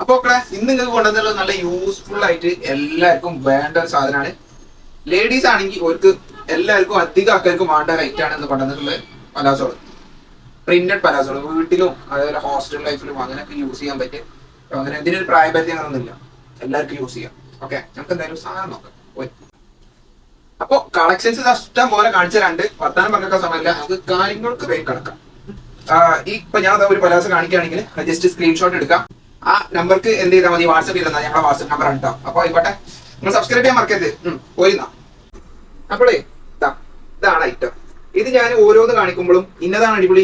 അപ്പൊ ഇന്ന് നിങ്ങൾക്ക് കൊണ്ടുവന്നുള്ള നല്ല യൂസ്ഫുൾ ആയിട്ട് എല്ലാവർക്കും വേണ്ട ഒരു സാധനമാണ്. ലേഡീസ് ആണെങ്കിൽ അവർക്ക് എല്ലാവർക്കും അധികം ആൾക്കാർക്കും വേണ്ട ഒരു ഐറ്റം ആണ് എന്ന് കൊണ്ടുവന്നിട്ടുള്ളത് പലാസോൾ. പ്രിന്റഡ് പലാസോൾ വീട്ടിലും അതേപോലെ ഹോസ്റ്റൽ ലൈഫിലും അങ്ങനെയൊക്കെ യൂസ് ചെയ്യാൻ പറ്റും. അങ്ങനെ ഇതിനൊരു പ്രായപരിധി അങ്ങനൊന്നുമില്ല, എല്ലാവർക്കും യൂസ് ചെയ്യാം. ഓക്കെ, നമുക്ക് എന്തായാലും സാധനം നോക്കാം. അപ്പൊ കളക്ഷൻസ് ഇഷ്ടം പോലെ കാണിച്ച രണ്ട് വർത്താനം പറഞ്ഞ സമയമില്ല, നമുക്ക് കാര്യങ്ങൾക്ക് വേഗം കിടക്കാം. ഇപ്പൊ ഞാൻ ഒരു പലാസ കാണിക്കുകയാണെങ്കിൽ ജസ്റ്റ് സ്ക്രീൻഷോട്ട് എടുക്കാം. ആ നമ്പർക്ക് എന്ത് ചെയ്താൽ മതി, വാട്സപ്പ് ചെയ്താൽ ഞങ്ങളുടെ വാട്സപ്പ് നമ്പർ ഉണ്ടാവും. അപ്പൊ ഇവിടെ നിങ്ങൾ സബ്സ്ക്രൈബ് ചെയ്യാൻ മറക്കരുത്. പോയിരുന്ന അപ്പോഴേ ഇതാണ് ഐറ്റം. ഇത് ഞാൻ ഓരോന്ന് കാണിക്കുമ്പോഴും ഇന്നതാണ് അടിപൊളി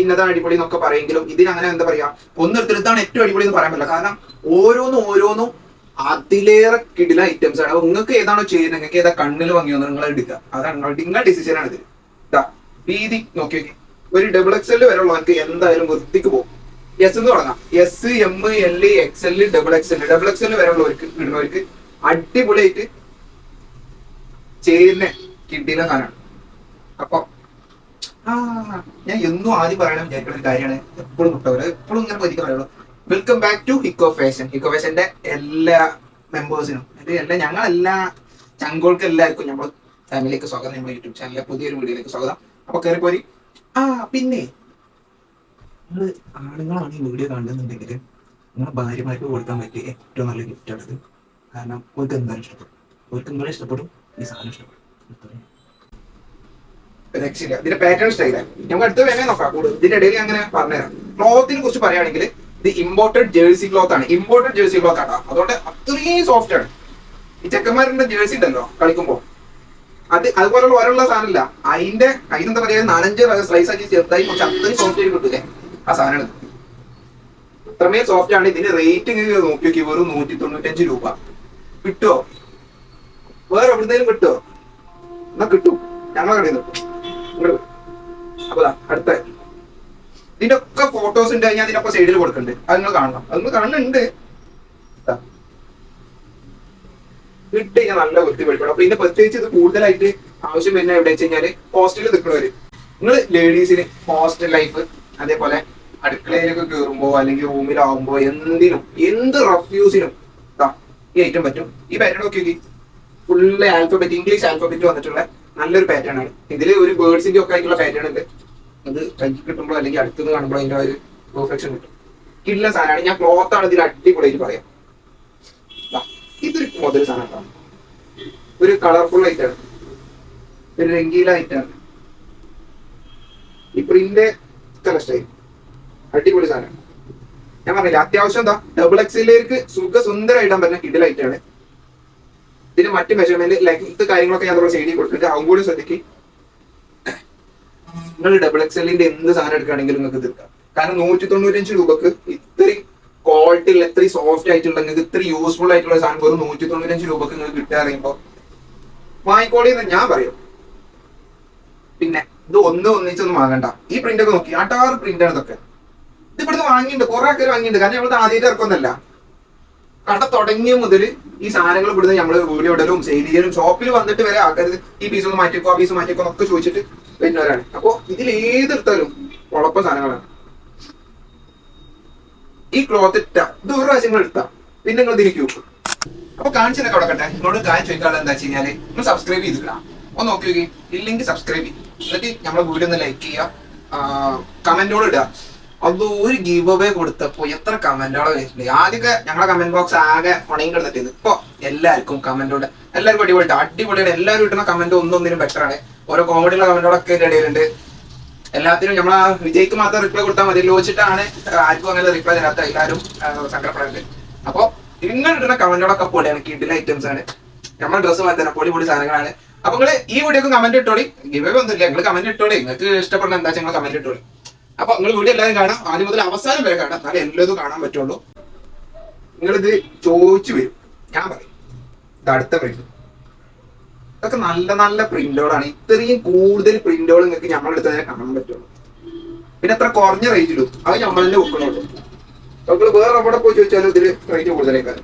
എന്നൊക്കെ പറയുമെങ്കിലും ഇതിന് അങ്ങനെ എന്താ പറയാ, ഒന്നെടുത്തിടത്താണ് ഏറ്റവും അടിപൊളി എന്ന് പറയാൻ പറ്റില്ല. കാരണം ഓരോന്നും അതിലേറെ കിടില ഐറ്റംസ് ആണ്. നിങ്ങൾക്ക് ഏതാണോ ചെയ്യുന്നത്, നിങ്ങൾക്ക് ഏതാ കണ്ണിൽ ഭംഗിയോ നിങ്ങൾ എടുക്കുക, അതാണ് നിങ്ങളുടെ ഡിസിഷൻ ആണ് ഇത്. വീതി നോക്കി നോക്കി ഒരു ഡബിൾ എക്സൽ വരെ ഉള്ളവർക്ക് എന്തായാലും വൃത്തിക്ക് പോകും. എസ് എന്ന് തുടങ്ങാം. S, M, L, X L, double XL വരെ ഉള്ളവർക്ക് ഇടുന്നവർക്ക് അടിപൊളിയായിട്ട് ചെയ്യുന്ന കിട്ടിയ സാധനമാണ്. അപ്പൊ ഞാൻ എന്നും ആദ്യം പറയണം വിചാരിക്കുന്ന ഒരു കാര്യമാണ്, എപ്പോഴും കുട്ടവര് എപ്പോഴും ഇങ്ങനെ പതിക്ക് പറയുള്ളൂ. Welcome back to Hiko fashion. Hiko ഫാഷന്റെ എല്ലാ മെമ്പേഴ്സിനും, എല്ലാം ഞങ്ങളെല്ലാ ചങ്കോൾക്ക് എല്ലാവർക്കും നമ്മൾ ഫാമിലിക്ക് സ്വാഗതം. നമ്മുടെ യൂട്യൂബ് ചാനലിലെ പുതിയൊരു വീഡിയോയിലേക്ക് സ്വാഗതം. അപ്പൊ കയറിപ്പോരി. പിന്നെ നിങ്ങൾ ആണുങ്ങളാണ് ഈ വീഡിയോ കാണുന്നുണ്ടെങ്കിൽ നിങ്ങളുടെ ഭാര്യമാർക്ക് കൊടുക്കാൻ പറ്റിയ ഏറ്റവും നല്ല ഗിഫ്റ്റാണിത്. കാരണം അവർക്ക് എന്തായാലും ഇഷ്ടപ്പെടും, അവർക്ക് നിങ്ങളെ ഇഷ്ടപ്പെടും, ഈ സാധനം ഇഷ്ടപ്പെടും. രക്ഷയില്ല. ഇതിന്റെ പാറ്റേൺ സ്റ്റൈലാണ് നമുക്ക് അടുത്ത് വേണേ നോക്കാം. ഇതിന്റെ ഇടയിൽ അങ്ങനെ പറഞ്ഞുതരാം. ക്ലോത്തിനെ കുറിച്ച് പറയുകയാണെങ്കിൽ ഇത് ഇമ്പോർട്ടഡ് ജേഴ്സി ക്ലോത്ത് ആണ്. ഇമ്പോർട്ടഡ് ജേഴ്സി ക്ലോത്ത് ആണ്. അതുകൊണ്ട് അത്രയും സോഫ്റ്റ് ആണ്. ഈ ചെക്കന്മാരുടെ ജേഴ്സി ഉണ്ടല്ലോ കളിക്കുമ്പോ, അതുപോലുള്ള ഓരോ സാധനമില്ല. അതിനെന്താ പറയാ, 4-5 സ്ലൈസ് ആക്കി ചെറുതായി കുറച്ച് അത്രയും സോഫ്റ്റ് ആയിട്ട് കിട്ടൂലേ, ആ സാധനമാണ്. അത്രമേ സോഫ്റ്റ് ആണ്. ഇതിന്റെ റേറ്റ് നോക്കി നോക്കി വെറും 195 രൂപ. കിട്ടുമോ? വേറെ എവിടുന്നേലും കിട്ടുമോ? എന്നാ കിട്ടും, ഞങ്ങളെ കടയിൽ നിന്ന്. അപ്പൊ അടുത്ത ഇതിന്റെ ഒക്കെ ഫോട്ടോസ് ഉണ്ട്, ഞാൻ ഇതിനൊക്കെ സൈഡിൽ കൊടുക്കുന്നുണ്ട്. അത് നിങ്ങൾ കാണണം, അത് നിങ്ങൾ കാണുന്നുണ്ട്. ഇട്ട് കഴിഞ്ഞാൽ നല്ല വൃത്തി പഠിക്കണം. അപ്പൊ ഇതിന്റെ പ്രത്യേകിച്ച് ഇത് കൂടുതലായിട്ട് ആവശ്യം വരുന്ന എവിടെ വെച്ച് കഴിഞ്ഞാല് ഹോസ്റ്റലിൽ നിൽക്കുന്നവര്, നിങ്ങൾ ലേഡീസിന് ഹോസ്റ്റൽ ലൈഫ്, അതേപോലെ അടുക്കളയിലൊക്കെ കയറുമ്പോ അല്ലെങ്കിൽ റൂമിലാവുമ്പോ എന്ത് റഫ്യൂസിനും ഈ ഐറ്റം പറ്റും. ഈ പാറ്റേൺ നോക്കി ഫുള്ള് ആൽഫബറ്റ്, ഇംഗ്ലീഷ് ആൽഫബറ്റ് വന്നിട്ടുള്ള നല്ലൊരു പാറ്റേൺ ആണ്. ഇതിൽ ഒരു ബേർഡ്സിന്റെ ഒക്കെ ആയിട്ടുള്ള പാറ്റേൺ ഉണ്ട്. അത് കൈ കിട്ടുമ്പോൾ അല്ലെങ്കിൽ അടുത്തുനിന്ന് കാണുമ്പോൾ അതിന്റെ ഒരു പെർഫെക്ഷൻ കിട്ടും. കിട്ടുന്ന സാധനമാണ്. ഞാൻ ക്ലോത്ത് ആണ് ഇതിൽ അടിപൊളിയായിട്ട് പറയാം. ഇതൊരു മുതൽ സാധനം, ഒരു കളർഫുൾ ആയിട്ടാണ്, ഒരു രംഗീല ആയിട്ടാണ്. ഈ പ്രിന്റ് സ്റ്റൈൽ അടിപൊളി സാധനം. ഞാൻ പറഞ്ഞില്ല, അത്യാവശ്യം ഡബിൾ എക്സിലേക്ക് സുന്ദരമായിട്ടാൻ പറ്റുന്ന കിടിലായിട്ടാണ്. ഇതിന് മറ്റ് മെഷർമെന്റ് ലെങ്ത് കാര്യങ്ങളൊക്കെ ഞാൻ നമ്മുടെ സൈഡിൽ കൊടുത്തിട്ട് അതും കൂടി ശ്രദ്ധിക്കും. നിങ്ങൾ ഡബിൾ എക്സലിന്റെ എന്ത് സാധനം എടുക്കുകയാണെങ്കിലും നിങ്ങൾക്ക് തീർക്കാം. കാരണം 195 രൂപക്ക് ഇത്രയും ക്വാളിറ്റി ഉള്ള, ഇത്രയും സോഫ്റ്റ് ആയിട്ടുള്ള, നിങ്ങൾക്ക് ഇത്രയും യൂസ്ഫുൾ ആയിട്ടുള്ള സാധനം വെറും 195 രൂപക്ക് നിങ്ങൾക്ക് കിട്ടുക അറിയുമ്പോൾ വാങ്ങിക്കോളി എന്ന് ഞാൻ പറയും. പിന്നെ ഇത് ഒന്നിച്ചൊന്നും വാങ്ങണ്ട. ഈ പ്രിന്റ് ഒക്കെ നോക്കി, 6 പ്രിന്റാണ് ഇതൊക്കെ. ഇത് ഇവിടുന്ന് വാങ്ങിയിട്ടുണ്ട്, കുറെ ആൾക്കാർ വാങ്ങിയിട്ടുണ്ട്. കാരണം ഇവിടുത്തെ ആദ്യമായിട്ട് ഇറക്കൊന്നല്ല, കട തുടങ്ങിയ മുതൽ ഈ സാധനങ്ങൾ ഇവിടുന്ന് നമ്മള് വീഡിയോ ഇടലും സെയിൽ ചെയ്യലും ഷോപ്പിൽ വന്നിട്ട് വരെ ആൾക്കാർ ഈ പീസ് ഒന്ന് മാറ്റിക്കോ, ആ പീസ് മാറ്റിക്കോ എന്നൊക്കെ ചോദിച്ചിട്ട് വരുന്നവരാണ്. അപ്പൊ ഇതിൽ ഏതെടുത്താലും കുഴപ്പം സാധനങ്ങളാണ്. ഈ ക്ലോത്ത് ഇത് ഒരു പ്രാവശ്യം നിങ്ങൾ എടുത്താ പിന്നെ നിങ്ങൾ തിരിക്കൂ. അപ്പൊ കാണിച്ചതൊക്കെ കൊടുക്കട്ടെ. നിങ്ങളോട് കാര്യം ചോദിക്കാനുള്ള എന്താ വെച്ച് കഴിഞ്ഞാല്, നിങ്ങൾ സബ്സ്ക്രൈബ് ചെയ്തിട്ടാ ഒന്ന് നോക്കി നോക്കി, ഇല്ലെങ്കിൽ സബ്സ്ക്രൈബ് ചെയ്യും. എന്നിട്ട് നമ്മളെ വീഡിയോ ഒന്ന് ലൈക്ക് ചെയ്യുക, കമന്റോട് ഇടുക. അത് ഒരു ഗീവ് അവേ കൊടുത്തപ്പോ എത്ര കമന്റുകളെ വരുന്നുണ്ട്. ആദ്യമൊക്കെ ഞങ്ങളുടെ കമന്റ് ബോക്സ് ആകെ ഉണങ്ങി കിടന്നിട്ട് ഇപ്പൊ എല്ലാവർക്കും കമന്റോട് എല്ലാവർക്കും അടിപൊളിയാണ്. എല്ലാവരും കിട്ടുന്ന കമന്റ് ഒന്നൊന്നിനും ബെറ്റർ ആണ്. ഓരോ കോമഡിയുള്ള കമന്റുകളൊക്കെ ഇടയിലുണ്ട്. എല്ലാത്തിനും നമ്മളാ വിജയ്ക്ക് മാത്രം റിപ്ലൈ കൊടുത്താൽ മതി ലോചിച്ചിട്ടാണ് ആർക്കും അങ്ങനെ റിപ്ലൈ തരാത്ത എല്ലാവരും സങ്കടപ്പെടുന്നത്. അപ്പൊ നിങ്ങൾ ഇടുന്ന കമന്റുകളൊക്കെ പൊളിയാണ്, കിഡിലെ ഐറ്റംസ് ആണ്. നമ്മുടെ ഡ്രസ്സ് മാറ്റാൻ പൊടി സാധനങ്ങളാണ്. അപ്പൊ നിങ്ങൾ ഈ വീഡിയോക്ക് കമന്റ് ഇട്ടോളി. ഗിവ് അവേ ഒന്നുമില്ല, നിങ്ങൾ കമന്റ് ഇട്ടോളി. നിങ്ങൾക്ക് ഇഷ്ടപ്പെടുന്ന എന്താ നിങ്ങൾ കമന്റ് ഇട്ടോളി. അപ്പൊ നിങ്ങൾ വീഡിയോ എല്ലാവരും കാണാം, ആദ്യം മുതൽ അവസാനം വരെ കാണാം, എന്നാലും എല്ലാതും കാണാൻ പറ്റുള്ളൂ. നിങ്ങളിത് ചോദിച്ചു വരും, ഞാൻ പറയും ഇത് അടുത്ത പ്രിന്റ്. ഇതൊക്കെ നല്ല നല്ല പ്രിന്റുകളാണ്. ഇത്രയും കൂടുതൽ പ്രിന്റുകൾ നിങ്ങൾക്ക് നമ്മളെടുത്ത് തന്നെ കാണാൻ പറ്റുള്ളൂ. പിന്നെ എത്ര കുറഞ്ഞ റേറ്റിലും അത് നമ്മൾ തന്നെ വെക്കണുള്ളൂ. നിങ്ങൾ വേറെ എവിടെ പോയി ചോദിച്ചാലും ഇതിൽ റേറ്റ് കൂടുതലേക്കാണ്.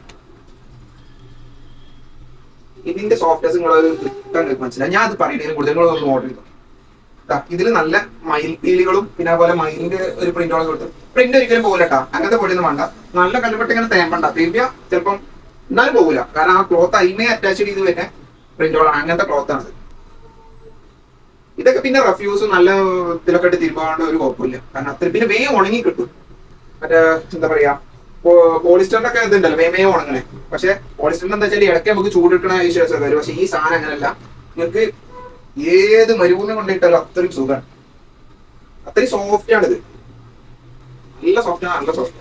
ഇതിന്റെ സോഫ്റ്റ്നെസ് നിങ്ങളൊരു മനസ്സിലായി. ഞാൻ അത് പറയുന്നതിന് കൂടുതൽ നിങ്ങളൊന്ന് ഓർഡർ ചെയ്തു. ഇതിൽ നല്ല മയിൽ പീലികളും പിന്നെ അതുപോലെ മയിലിന്റെ ഒരു പ്രിന്റോളം കൊടുത്തു. പ്രിന്റ് ഒരിക്കലും പോകില്ല കേട്ടാ, അങ്ങനത്തെ പൊടിയൊന്നും വേണ്ട. നല്ല കല്ലുപെട്ട് ഇങ്ങനെ തേമ്പണ്ട, തേമ്പിയ ചിലപ്പം എന്നാലും പോകില്ല. കാരണം ആ ക്ലോത്ത് അതിനെ അറ്റാച്ച് ചെയ്ത് വരുന്ന പ്രിന്റോളാണ്, അങ്ങനത്തെ ക്ലോത്ത് ആണ്. ഇതൊക്കെ പിന്നെ റഫ്യൂസ് നല്ല ഇതിലൊക്കെ ഇട്ട് തിരുമ്പാണ്ട് ഒരു കുഴപ്പമില്ല. കാരണം അത്ര പിന്നെ വേഗം ഉണങ്ങി കിട്ടും. മറ്റേ എന്താ പറയാ പോളിസ്റ്ററിന്റെ ഒക്കെ ഇതുണ്ടല്ലോ വേഗം ഉണങ്ങണേ. പക്ഷെ പോളിസ്റ്ററിന്റെ എന്താ വെച്ചാൽ ഇടയ്ക്ക് നമുക്ക് ചൂടെടുക്കണ വിശ്വാസം വരും. പക്ഷെ ഈ സാധനം അങ്ങനെയല്ല, നിങ്ങൾക്ക് ഏത് മരുഭൂമി കൊണ്ടിട്ടാലും അത്രയും സുഖമാണ്, അത്രയും സോഫ്റ്റ് ആണിത്. നല്ല സോഫ്റ്റ് ആണ്, നല്ല സോഫ്റ്റ്.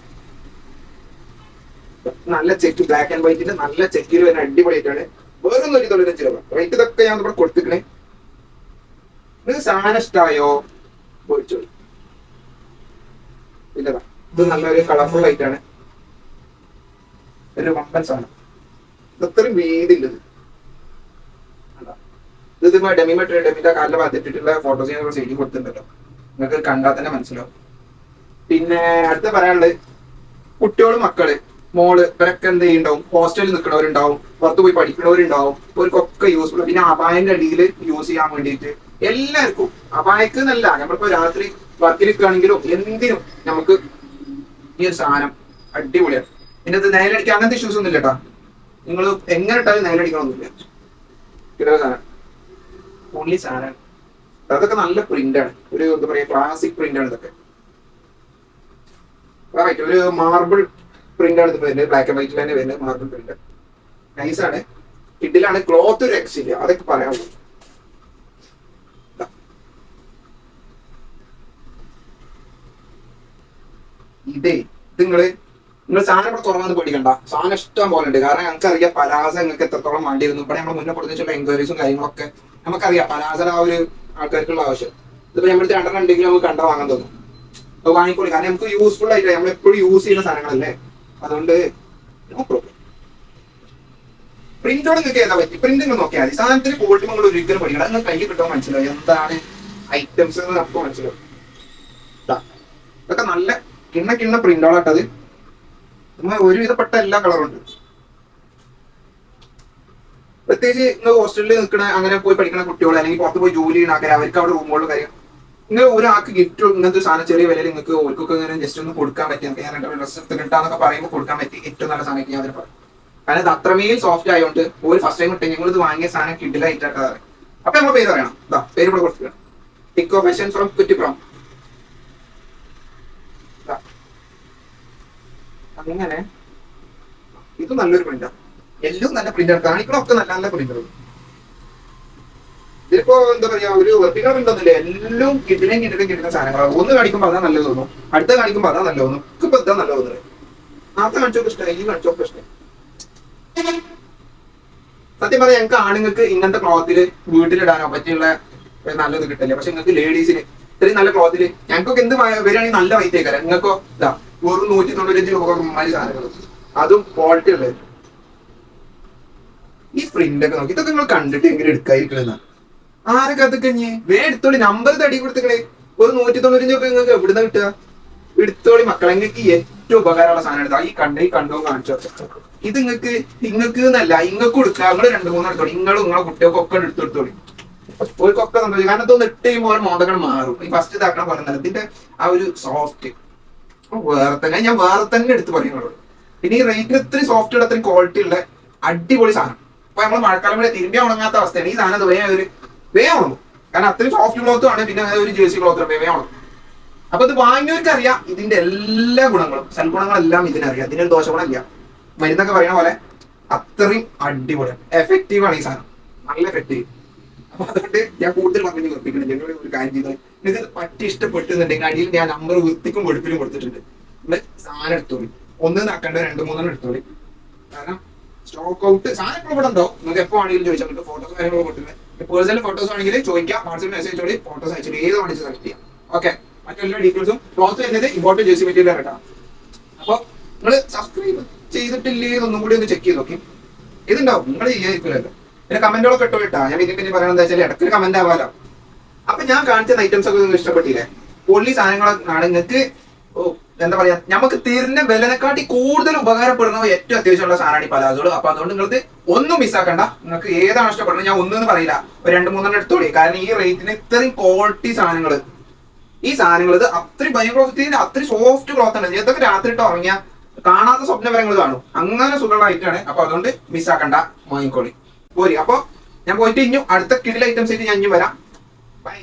നല്ല ചെക്ക്, ബ്ലാക്ക് ആൻഡ് വൈറ്റിന്റെ നല്ല ചെക്കിൽ വരുന്ന അടിപൊളിയായിട്ടാണ്. വേറൊന്നും ഒരു തൊഴിൽ ചിലവ് റേറ്റ് ഇതൊക്കെ ഞാൻ ഇവിടെ കൊടുത്തിക്കണേ. നിങ്ങൾക്ക് സാധനം ഇഷ്ടമായോ പോയിച്ചോളൂ. ഇല്ലതാ, ഇത് നല്ലൊരു കളർഫുൾ ആയിട്ടാണ്, ഒരു വമ്പൻ സാധനം. ഇത്രയും വീതില്ലത്. ഇത് ഡെമിന്റെ കാലിലെ ഭാഗത്തിട്ടുള്ള ഫോട്ടോസ് ഞാൻ സൈഡിൽ കൊടുത്തിട്ടുണ്ടല്ലോ, നിങ്ങൾക്ക് കണ്ടാൽ തന്നെ മനസ്സിലാവും. പിന്നെ അടുത്ത പറയാനുള്ളത്, കുട്ടികളും മക്കള് മോള് ഇവരൊക്കെ എന്ത് ചെയ്യുന്നുണ്ടാവും, ഹോസ്റ്റലിൽ നിൽക്കുന്നവരുണ്ടാവും, പുറത്ത് പോയി പഠിക്കുന്നവരുണ്ടാവും, അവർക്കൊക്കെ യൂസ്ഫുൾ. പിന്നെ അപായന്റെ അടിയിൽ യൂസ് ചെയ്യാൻ വേണ്ടിയിട്ട് എല്ലാവർക്കും, അപായക്ക് എന്നല്ല, നമ്മളിപ്പോ രാത്രി വർക്കിൽ നിൽക്കുകയാണെങ്കിലും എന്തിനും നമുക്ക് ഈ ഒരു സാധനം അടിപൊളിയാണ്. പിന്നെ ഇത് നേലടിക്കുക അങ്ങനത്തെ ഇഷ്യൂസ് ഒന്നും ഇല്ല കേട്ടാ, നിങ്ങൾ എങ്ങനെ ഇട്ടാലും നേലടിക്കണമെന്നില്ല. കിടന്ന സാധനം ഓൺലി സാധനം. അതൊക്കെ നല്ല പ്രിന്റാണ്, ഒരു എന്താ പറയാ ക്ലാസിക് പ്രിന്റാണ് ഇതൊക്കെ. ഒരു മാർബിൾ പ്രിന്റാണ് ഇത് വരുന്നത്, ബ്ലാക്ക് ആൻഡ് വൈറ്റിൽ തന്നെ വരുന്നത് മാർബിൾ പ്രിന്റ്. നൈസാണ്, കിഡിലാണ്, ക്ലോത്ത് ഒരു രക്ഷയില്ല, അതൊക്കെ പറയാൻ പറ്റും. ഇതേ നിങ്ങൾ സാധനം ഇവിടെ തുറന്നു പേടിക്കണ്ട, സാധനം ഇഷ്ടം പോലെ ഉണ്ട്. കാരണം ഞങ്ങൾക്കറിയാം പലാസ നിങ്ങൾക്ക് എത്രത്തോളം വേണ്ടിയിരുന്നു. ഇവിടെ നമ്മൾ മുന്നേ കൊടുത്തിട്ടുള്ള എൻക്വയറീസും കാര്യങ്ങളൊക്കെ നമുക്കറിയാം, പലാസയുടെ ആ ഒരു ആൾക്കാർക്കുള്ള ആവശ്യം. ഇതിപ്പോ നമ്മൾ രണ്ടെണ്ണം ഉണ്ടെങ്കിൽ നമുക്ക് കണ്ട വാങ്ങാൻ തോന്നും, അത് വാങ്ങിക്കോളി. കാരണം നമുക്ക് യൂസ്ഫുൾ ആയിട്ട് നമ്മൾ എപ്പോഴും യൂസ് ചെയ്യുന്ന സാധനങ്ങളല്ലേ, അതുകൊണ്ട് നോ പ്രോബ്ലം. പ്രിന്റോട് നിങ്ങൾക്ക് ഏതാ പറ്റി, പ്രിന്റ് നിങ്ങൾ നോക്കിയാൽ മതി. സാധനത്തിന് ക്വാളിറ്റി നിങ്ങൾ ഒരിക്കലും പഠിക്കണം, നിങ്ങൾ കയ്യിൽ കിട്ടാൻ മനസ്സിലാവും എന്താണ് ഐറ്റംസ് എന്ന് നമുക്ക് മനസ്സിലാവും. ഇതൊക്കെ നല്ല കിണ്ണ പ്രിന്റോളാട്ടത്. ഒരുവിധപ്പെട്ട എല്ലാ കളറും ഉണ്ട്. പ്രത്യേകിച്ച് നിങ്ങൾ ഹോസ്റ്റലിൽ നിൽക്കുന്ന അങ്ങനെ പോയി പഠിക്കുന്ന കുട്ടികൾ, അല്ലെങ്കിൽ പുറത്ത് പോയി ജോലി ചെയ്യുന്ന ആൾക്കാർ, അവർക്ക് അവിടെ റൂമുകളിൽ കാര്യം നിങ്ങൾ ഒരാൾക്ക് ഗിഫ്റ്റ് ഇങ്ങനത്തെ സാധനം ചെറിയ വിലയിൽ നിങ്ങൾക്ക് ഓർക്കൊക്കെ ഇങ്ങനെ ജസ്റ്റ് ഒന്ന് കൊടുക്കാൻ പറ്റി, നമുക്ക് ഞാൻ ഡ്രസ്സ് കിട്ടാന്നൊക്കെ പറയുമ്പോൾ കൊടുക്കാൻ പറ്റി ഏറ്റവും നല്ല സാധനം ഞാൻ അതിന് പറയും. കാരണം ഇത് അത്രമേൽ സോഫ്റ്റ് ആയതുകൊണ്ട് ഒരു ഫസ്റ്റ് ടൈം കിട്ടി ഞങ്ങൾ ഇത് വാങ്ങിയ സാധനം കിഡിലായിട്ടാണ്. അപ്പൊ നമ്മൾ പേര് പറയണം, പേര് ഇവിടെ കൊടുക്കുക, ടിക്കോ ഫാഷൻ ഫ്രം കുറ്റിപ്പുറം. അങ്ങനെ ഇത് നല്ലൊരു പ്രിന്റാണ്, എല്ലാം നല്ല പ്രിന്റാണ്, കാണിക്കണമൊക്കെ നല്ല നല്ല പ്രിന്റുകൾ. ഇതിപ്പോ എന്താ പറയാ ഒരു വെർട്ടിക്കൽ പ്രിന്റ് ഒന്നുമില്ല, എല്ലാം കിട്ടുന്ന സാധനങ്ങളാണ്. ഒന്ന് കാണിക്കുമ്പോൾ അതാ നല്ലത് തോന്നും, അടുത്ത കാണിക്കുമ്പോൾ അതാ നല്ലത് തോന്നും, ഇപ്പൊ ഇതാ നല്ലത് തോന്നുന്നത്. നേരത്തെ കാണിച്ചോക്കെ ഇഷ്ടമായി, ഈ കാണിച്ചോക്കെ ഇഷ്ടമായി. സത്യം പറയാം, ഞങ്ങൾക്ക് ആണുങ്ങൾക്ക് ഇങ്ങനത്തെ ക്ലോത്തില് വീട്ടിലിടാനോ പറ്റിയുള്ള നല്ലത് കിട്ടില്ല. പക്ഷെ നിങ്ങൾക്ക് ലേഡീസിന് ഇത്രയും നല്ല ക്ലോത്തില് ഞങ്ങൾക്കൊക്കെ എന്ത് വരികയാണെങ്കിൽ നല്ല വൈറ്റ് ആയിക്കാരം. നിങ്ങൾക്കോ ഇതാ വെറും 195 രൂപ സാധനങ്ങൾ, അതും ക്വാളിറ്റി ഉള്ളത്. ഈ പ്രിന്റ് ഒക്കെ നോക്കി ഇതൊക്കെ നിങ്ങൾ കണ്ടിട്ട് എങ്ങനെ എടുക്കാതിരിക്കണെന്നാ. ആരൊക്കെ അതൊക്കെ എടുത്തോളി, നമ്പർ തടി കൊടുത്തിക്കണേ. ഒരു 195 ഒക്കെ നിങ്ങൾക്ക് എവിടുന്ന കിട്ടുക? എടുത്തോളി മക്കളെ, നിങ്ങൾക്ക് ഏറ്റവും ഉപകാരമുള്ള സാധനം എടുത്താ ഈ കണ്ടോ കാണിച്ചു. ഇത് നിങ്ങൾക്ക് എന്നല്ല, ഇങ്ങൾക്ക് കൊടുക്കുക. നിങ്ങൾ 2-3 എടുത്തോളി, നിങ്ങളെ കുട്ടികൾക്കൊക്കെ എടുത്തോളി. ഓർക്കൊക്കെ സന്തോഷം. കാരണം ഇതൊന്ന് ഇട്ട് കഴിയുമ്പോൾ ഓരോ മോന്തകൾ മാറും. ഈ ഫസ്റ്റ് ഇതാക്കണ പോലെ തന്നെ ഇതിന്റെ ആ ഒരു സോഫ്റ്റ് ഞാൻ വേറെ തന്നെ എടുത്ത് പറയുന്നത്. പിന്നെ ഈ റേറ്റിന് ഇത്രയും സോഫ്റ്റ് ഉള്ള അത്രയും ക്വാളിറ്റി ഉള്ള അടിപൊളി സാധനം. അപ്പൊ നമ്മൾ മഴക്കാലം വരെ തിരുമ്പിയ ഉണങ്ങാത്ത അവസ്ഥയാണ്. ഈ സാധനം വേഗം ഉണങ്ങും, കാരണം അത്രയും സോഫ്റ്റ് ക്ലോത്തും ആണ്. പിന്നെ ഒരു ജേഴ്സി ക്ലോത്ത് വേഗം ഉണങ്ങും. അപ്പൊ ഇത് വാങ്ങിയവർക്ക് അറിയാം ഇതിന്റെ എല്ലാ ഗുണങ്ങളും, സൽഗുണങ്ങളെല്ലാം ഇതിനറിയാം. ഇതിനൊരു ദോഷഗുണമില്ല. മരുന്നൊക്കെ പറയുന്ന പോലെ അത്രയും അടിപൊളിയാണ്, എഫക്റ്റീവ് ആണ് ഈ സാധനം, നല്ല എഫക്റ്റീവ്. അപ്പൊ അതുകൊണ്ട് ഞാൻ കൂടുതൽ പറഞ്ഞു ഉറപ്പിക്കണം. ഞങ്ങൾ ഒരു കാര്യം ചെയ്താൽ നിങ്ങൾക്ക് പറ്റി ഇഷ്ടപ്പെട്ടുന്നുണ്ടെങ്കിൽ അടിയിൽ ഞാൻ നമ്പർ വൃത്തിക്കും വെളുപ്പിലും കൊടുത്തിട്ടുണ്ട്. നിങ്ങൾ സാധനം എടുത്തോളി, ഒന്ന് നാക്കണ്ട 2-3 എടുത്തോളി. കാരണം സ്റ്റോക്ക് ഔട്ട് സാധനം ഇവിടെ ഉണ്ടോ, നിങ്ങൾക്ക് എപ്പോ ആണെങ്കിലും ചോദിച്ചാൽ നിങ്ങൾക്ക് ഫോട്ടോസ് കാര്യങ്ങളൊക്കെ കൊടുക്കുന്നത്. പേഴ്സണൽ ഫോട്ടോസ് ആണെങ്കിൽ ചോദിക്കാം, വാട്സ്ആപ്പ് മെസ്സേജ് ചോടി ഫോട്ടോസ് അയച്ചിട്ട് ഏത് വേണമെങ്കിൽ സെലക്ട് ചെയ്യാം. ഓക്കെ, മറ്റെല്ലാ ഡീറ്റെയിൽസും ക്ലോത്ത് വരുന്നത് ഇമ്പോർട്ടൻറ്റ് ജേഴ്സി മെറ്റീരിയൽ കേട്ടോ. അപ്പൊ നിങ്ങൾ സബ്സ്ക്രൈബ് ചെയ്തിട്ടില്ലേ ഒന്നും കൂടി ഒന്ന് ചെക്ക് ചെയ്ത് നോക്കി. ഇതുണ്ടാവും, നിങ്ങൾ ചെയ്യാതിരിക്കില്ലല്ലോ. പിന്നെ കമന്റുകളൊക്കെ ഇട്ടോ കേട്ടാ. ഞാൻ ഇതിനെ പറ്റി പറയുന്നത് എന്താ വെച്ചാൽ ഇടയ്ക്കൊരു കമന്റ് ആവാലോ. അപ്പൊ ഞാൻ കാണിച്ച ഐറ്റംസ് ഒക്കെ നിങ്ങൾക്ക് ഇഷ്ടപ്പെട്ടില്ലേ? പൊള്ളി സാധനങ്ങളാണ് നിങ്ങൾക്ക്. എന്താ പറയാ, നമുക്ക് തരുന്ന വിലനെക്കാട്ടി കൂടുതൽ ഉപകാരപ്പെടുന്ന ഏറ്റവും അത്യാവശ്യമുള്ള സാധനമാണ് ഈ പലാസോള്. അപ്പൊ അതുകൊണ്ട് നിങ്ങൾക്ക് ഒന്നും മിസ്സാക്കണ്ട. നിങ്ങൾക്ക് ഏതാണ് ഇഷ്ടപ്പെടുന്നത് ഞാൻ ഒന്നും പറയില്ല, ഒരു 2-3 എടുത്തോളി. കാരണം ഈ റേറ്റിന് ഇത്രയും ക്വാളിറ്റി സാധനങ്ങൾ, ഈ സാധനങ്ങൾ ഇത് അത്രയും ഭയങ്കര അത്രയും സോഫ്റ്റ് ക്ലോത്ത് ആണ്. ഇതൊക്കെ രാത്രി ഇട്ട് ഉറങ്ങിയാൽ കാണാത്ത സ്വപ്നപരങ്ങൾ കാണും, അങ്ങനെ സുഖമുള്ള ഐറ്റാണ്. അപ്പൊ അതുകൊണ്ട് മിസ്സാക്കണ്ട, വാങ്ങിക്കോളി പോരി. അപ്പൊ ഞാൻ പോയിട്ട് ഇനി അടുത്ത കിടിൽ ഐറ്റംസ് ആയിട്ട് ഞാൻ ഇനി വരാം. ബൈ.